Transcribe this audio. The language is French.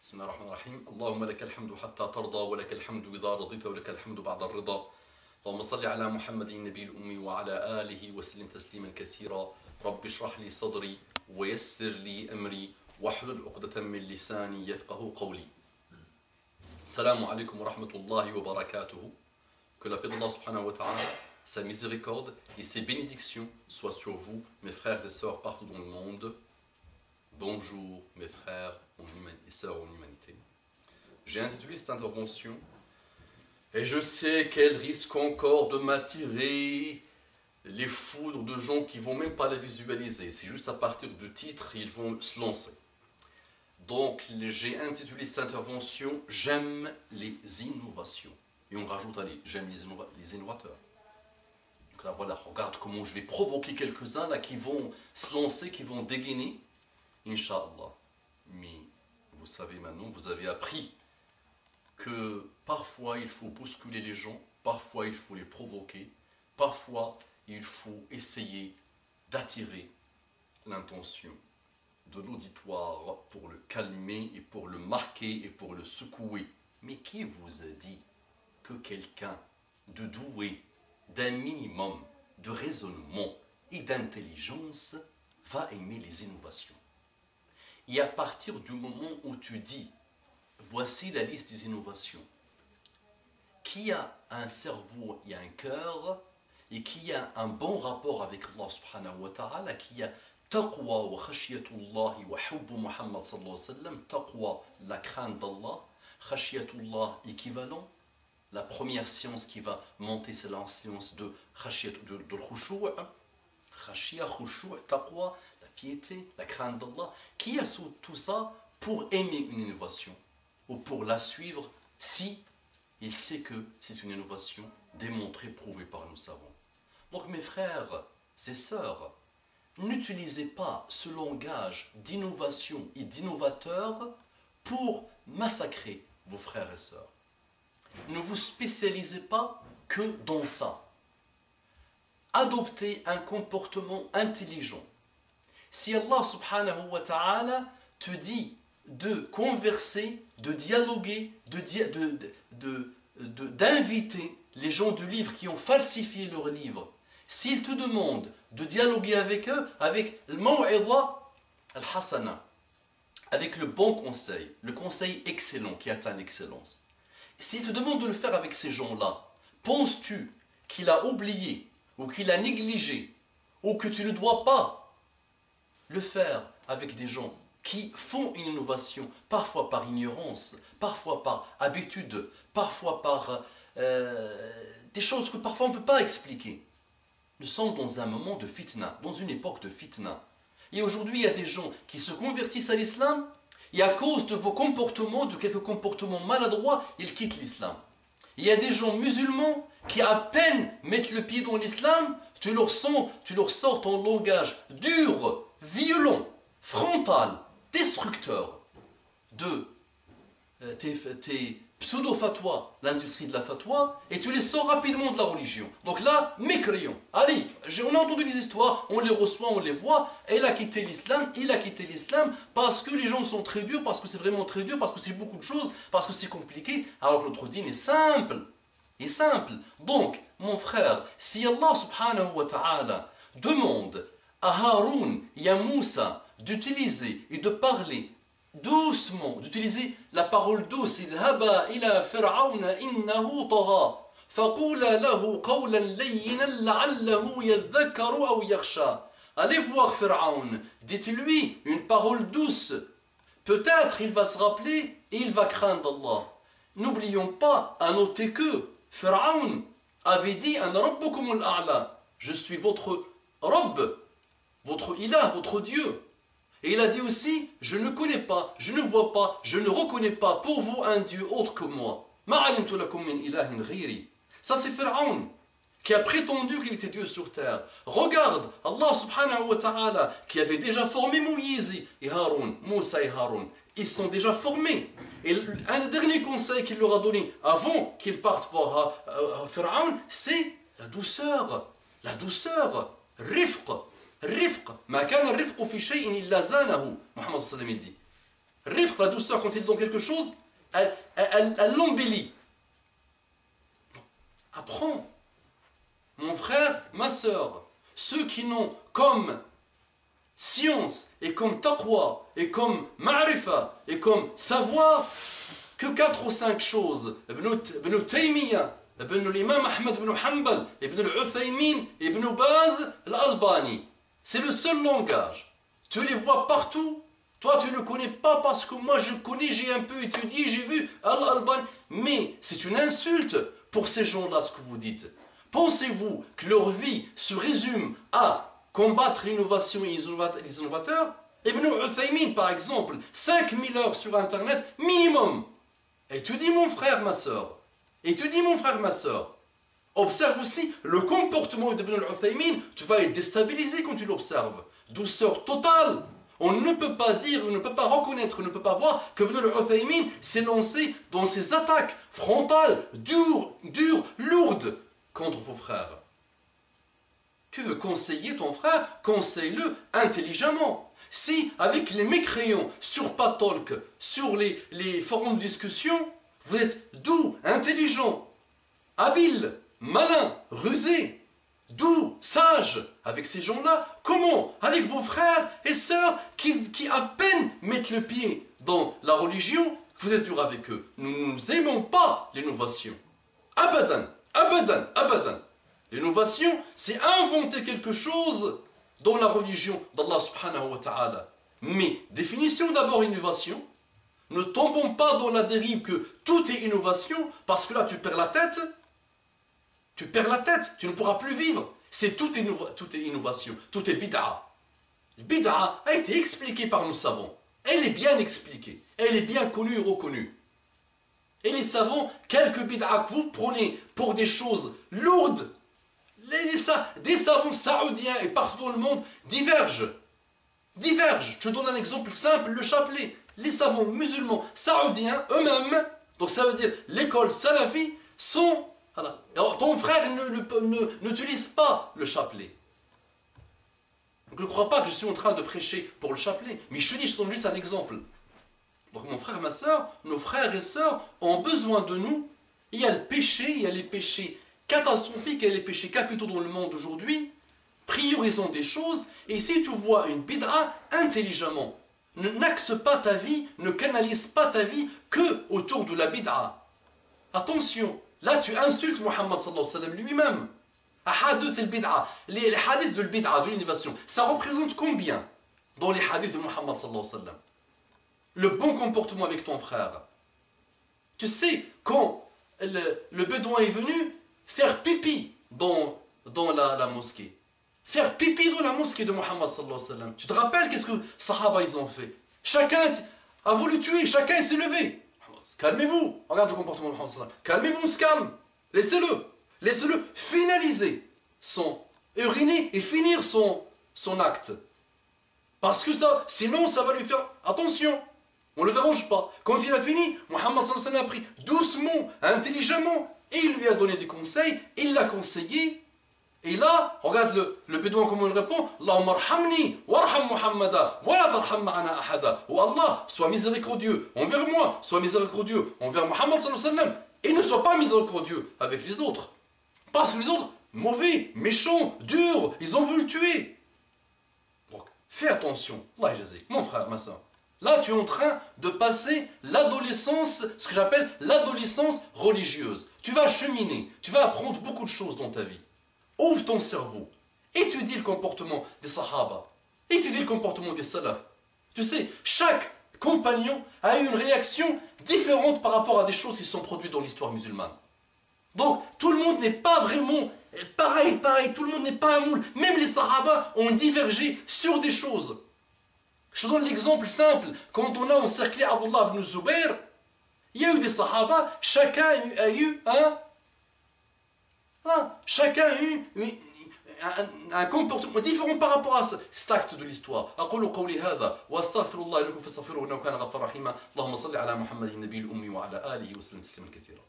بسم الله الرحمن الرحيم. اللهم لك الحمد حتى ترضى ولك الحمد إذا رضيت ولك الحمد بعد الرضا. اللهم صل على محمد النبي الأمي وعلى آله وسلم تسليما كثيرا. رب اشرح لي صدري ويسر لي أمري واحلل عقدة من لساني يفقه قولي. Salam alaikum wa rahmatullahi wa barakatuhu. Que la paix d'Allah subhanahu wa ta'ala, sa miséricorde et ses bénédictions soient sur vous, mes frères et sœurs partout dans le monde. Bonjour mes frères et sœurs en humanité. J'ai intitulé cette intervention et je sais qu'elle risque encore de m'attirer les foudres de gens qui ne vont même pas la visualiser. C'est juste à partir du titre, ils vont se lancer. Donc j'ai intitulé cette intervention « J'aime les innovations ». Et on rajoute, allez, j'aime les innovateurs. Donc là voilà, regarde comment je vais provoquer quelques-uns là qui vont se lancer, qui vont dégainer. Inch'Allah. Mais vous savez maintenant, vous avez appris que parfois il faut bousculer les gens, parfois il faut les provoquer, parfois il faut essayer d'attirer l'intention de l'auditoire pour le calmer et pour le marquer et pour le secouer. Mais qui vous a dit que quelqu'un de doué, d'un minimum de raisonnement et d'intelligence va aimer les innovations? Et à partir du moment où tu dis, voici la liste des innovations, qui a un cerveau et un cœur, et qui a un bon rapport avec Allah subhanahu wa ta'ala, qui a taqwa wa khashiyatullah wa hubbu Muhammad sallallahu alayhi wa sallam, taqwa, la crainte d'Allah, khashiyatullah équivalent, la première science qui va monter, c'est la science de khushu', khashiyah, khushu', taqwa, la piété, la crainte d'Allah. Qui a tout ça pour aimer une innovation ou pour la suivre si il sait que c'est une innovation démontrée, prouvée par nos savants? Donc mes frères et sœurs, n'utilisez pas ce langage d'innovation et d'innovateur pour massacrer vos frères et sœurs. Ne vous spécialisez pas que dans ça. Adoptez un comportement intelligent. Si Allah subhanahu wa ta'ala te dit de converser, de dialoguer, d'inviter les gens du livre qui ont falsifié leur livre, s'il te demande de dialoguer avec eux, avec le maw'idha al-hasana, avec le bon conseil, le conseil excellent qui atteint l'excellence, s'il te demande de le faire avec ces gens-là, penses-tu qu'il a oublié ou qu'il a négligé ou que tu ne dois pas le faire avec des gens qui font une innovation, parfois par ignorance, parfois par habitude, parfois par des choses que parfois on ne peut pas expliquer? Nous sommes dans un moment de fitna, dans une époque de fitna. Et aujourd'hui, il y a des gens qui se convertissent à l'islam et à cause de vos comportements, de quelques comportements maladroits, ils quittent l'islam. Il y a des gens musulmans qui à peine mettent le pied dans l'islam, tu leur sors ton langage dur, violent, frontal, destructeur de tes pseudo-fatwas, l'industrie de la fatwa, et tu les sors rapidement de la religion. Donc là, mécréants. Allez, on a entendu les histoires, on les reçoit, on les voit, il a quitté l'islam parce que les gens sont très durs, parce que c'est vraiment très dur, parce que c'est beaucoup de choses, parce que c'est compliqué, alors que notre dîne est simple. Est simple. Donc, mon frère, si Allah subhanahu wa ta'ala demande à Haroun et à Moussa d'utiliser et de parler doucement, d'utiliser la parole douce, idhaba ila fir'auna innahu tagha faqula lahu qawlan layyinan la'allahu yadhakkaru aw yakhsha. Allez voir Pharaon, dites-lui une parole douce, peut-être il va se rappeler et il va craindre Allah. N'oublions pas à noter que Pharaon avait dit Ana rabbukum al-a'la, je suis votre Rabb, votre ilah, votre Dieu. Et il a dit aussi, je ne connais pas, je ne vois pas, je ne reconnais pas pour vous un Dieu autre que moi. Ça c'est Pharaon qui a prétendu qu'il était Dieu sur terre. Regarde, Allah subhanahu wa ta'ala qui avait déjà formé Moïse et Haroun, Moussa et Haroun. Ils sont déjà formés. Et un des derniers conseils qu'il leur a donné avant qu'ils partent voir Pharaon, c'est la douceur. La douceur. Rifq. Rifq. Ma kana rifq fi shay'in illa zanahu. Muhammad sallallahu alayhi wa sallam dit. Rifq, la douceur, quand il est dans quelque chose, elle l'embellit. Apprends. Mon frère, ma sœur, ceux qui n'ont comme science et comme taqwa et comme ma'rifa et comme savoir que 4 ou 5 choses, Ibn Taymiyyah, l'imam Ahmed ibn Hanbal, Ibn al-Uthaymin, Ibn Baz, l'Albani. C'est le seul langage. Tu les vois partout. Toi, tu ne connais pas parce que moi, je connais, j'ai un peu étudié, j'ai vu Al-Albani. Mais c'est une insulte pour ces gens-là, ce que vous dites. Pensez-vous que leur vie se résume à combattre l'innovation et les innovateurs? Ibn Uthaymin, par exemple, 5000 heures sur Internet, minimum. Étudie mon frère, ma soeur. Étudie mon frère, ma soeur. Observe aussi le comportement d'Ibn Uthaymin. Tu vas être déstabilisé quand tu l'observes. Douceur totale. On ne peut pas dire, on ne peut pas reconnaître, on ne peut pas voir que Ibn Uthaymin s'est lancé dans ses attaques frontales, dures, lourdes contre vos frères. Tu veux conseiller ton frère, conseille-le intelligemment. Si, avec les mécréants sur Patalk, sur les forums de discussion, vous êtes doux, intelligent, habile, malin, rusé, doux, sage, avec ces gens-là, comment? Avec vos frères et sœurs qui à peine mettent le pied dans la religion, vous êtes dur avec eux. Nous n'aimons pas l'innovation. Abadan, abadan, abadan. L'innovation, c'est inventer quelque chose dans la religion d'Allah subhanahu wa ta'ala. Mais, définissons d'abord innovation. Ne tombons pas dans la dérive que tout est innovation, parce que là tu perds la tête. Tu perds la tête, tu ne pourras plus vivre. Tout est innovation, tout est bid'a. Bid'a a été expliquée par nos savants. Elle est bien expliquée, elle est bien connue et reconnue. Et les savants, quelques bid'a que vous prenez pour des choses lourdes, des savants saoudiens et partout dans le monde divergent. Je te donne un exemple simple, le chapelet. Les savants musulmans saoudiens eux-mêmes, donc ça veut dire l'école salafi, sont... Voilà. Alors, ton frère n'utilise pas le chapelet. Donc ne crois pas que je suis en train de prêcher pour le chapelet, mais je te donne juste un exemple. Donc mon frère, ma soeur, nos frères et sœurs ont besoin de nous. Il y a le péché, il y a les péchés catastrophiques, il y a les péchés capitaux dans le monde aujourd'hui. Priorisons des choses, et si tu vois une bid'a, intelligemment, n'axe pas ta vie, ne canalise pas ta vie que autour de la bid'a. Attention, là tu insultes Muhammad sallallahu alayhi wa sallam lui-même. Hadith al-bid'a, les hadiths de l'bid'a, de l'innovation, ça représente combien dans les hadiths de Muhammad sallallahu alayhi wa sallam? Le bon comportement avec ton frère. Tu sais, quand le bédouin est venu faire pipi dans la mosquée, faire pipi dans la mosquée de Muhammad sallallahu alayhi wa sallam, tu te rappelles qu'est-ce que Sahaba ils ont fait? Chacun a voulu tuer, chacun s'est levé. Calmez-vous, regarde le comportement de Muhammad sallallahu alayhi wa sallam. Calmez-vous, on se calme, laissez-le finaliser uriner et finir son acte. Parce que ça, sinon ça va lui faire... Attention, on ne le dérange pas. Quand il a fini, Muhammad sallallahu alayhi wa sallam a pris doucement, intelligemment, et il lui a donné des conseils, il l'a conseillé. Et là, regarde le bédouin comment il répond. Allahumma arhamni, warham Muhammada, wa la tarham ma'ana ahada. Oh Allah, sois miséricordieux envers moi, sois miséricordieux envers Muhammad sallallahu alayhi wa sallam, et ne sois pas miséricordieux avec les autres. Parce que les autres, mauvais, méchants, durs, ils ont voulu le tuer. Donc, fais attention. Allah yajazik, mon frère, ma soeur. Là, tu es en train de passer l'adolescence, ce que j'appelle l'adolescence religieuse. Tu vas cheminer, tu vas apprendre beaucoup de choses dans ta vie. Ouvre ton cerveau, étudie le comportement des sahaba, étudie le comportement des salafs. Tu sais, chaque compagnon a eu une réaction différente par rapport à des choses qui sont produites dans l'histoire musulmane. Donc, tout le monde n'est pas vraiment pareil, tout le monde n'est pas un moule. Même les sahaba ont divergé sur des choses. Je te donne l'exemple simple. Quand on a encerclé Abdullah ibn Zubayr, il y a eu des sahaba, chacun a eu un comportement différent par rapport à cet acte de l'histoire. أقول قولي هذا وأستغفر الله لكم فاستغفروه إنه كان غفورا رحيما. اللهم صل على محمد النبي الأمي وعلى آله وسلم تسليما كثيرا.